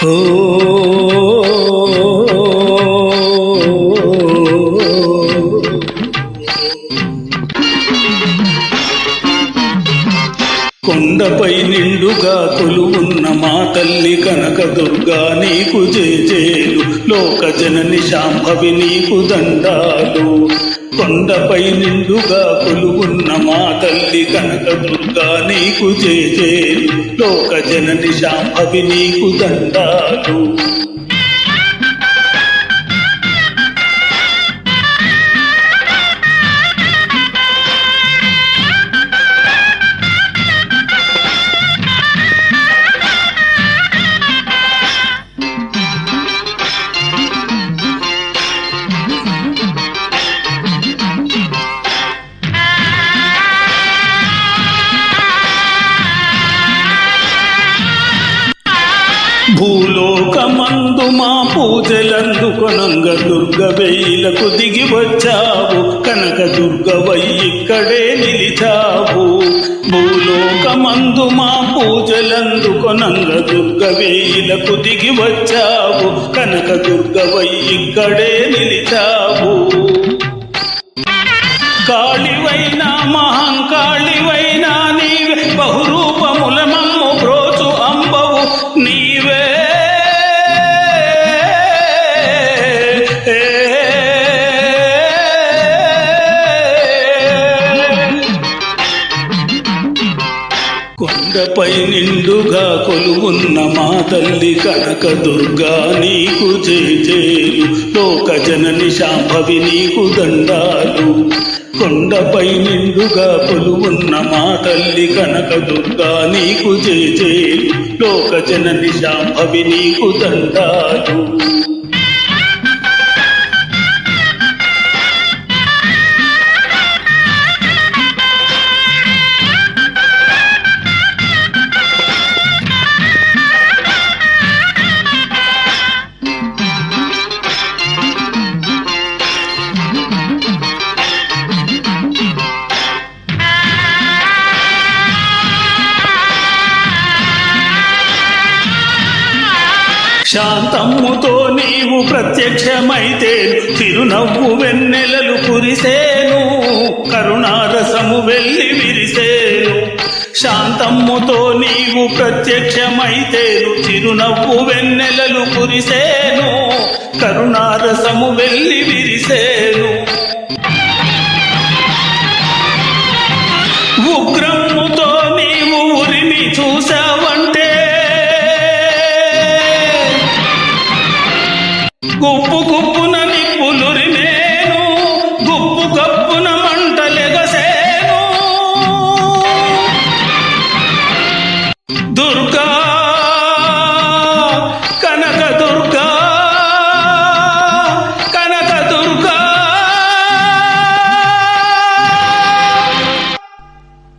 ఓ కొండపై నిండుగా కొలువున్న మా తల్లి కనకదుర్గా నీకు జేజేలు, లోక జనని శాంభవి నీకు దండాలు. కొండపై నిండుగా కొలువున్న మా తల్లి కనకదుర్గా నీకు జేజేలు, లోక జనని శాంభవి నీకు దండాలు. భూలోకమందు మా పూజలందుకొనంగ దుర్గ వేయిలకు దిగి వచ్చావు, కనక దుర్గవై ఇక్కడే నిలిచావు. భూలోకమందు మా పూజలందుకొనంగ దుర్గ వేయిలకు దిగి వచ్చావు, కనక దుర్గవై ఇక్కడే నిలిచావు. కాళివైనా మహంకాళివైనా నీవే, బహురూపముల మమ్ము బ్రోచు అంబవు నీవే. కొండపై నిండుగా కొలువున్న మా తల్లి కనకదుర్గా నీకు జేజేలు, లోక జనని శాంభవి నీకు దండాలు. కొండపై నిండుగా కొలువున్న మా తల్లి కనకదుర్గా నీకు జేజేలు, లోక జనని శాంభవి నీకు దండాలు. శాంతమ్ముతో నీవు ప్రత్యక్షమైతే తిరునవ్వు వెన్నెలలు కురిసేను, కరుణారసము వెళ్ళి విరిసేను. శాంతమ్ముతో నీవు ప్రత్యక్షమైతే చిరునవ్వు వెన్నెలలు కురిసేను, కరుణారసము వెళ్ళి విరిసేను. ఉగ్రముతో నీవు ఉరిమి చూసావంటే గుప్పు గుప్పు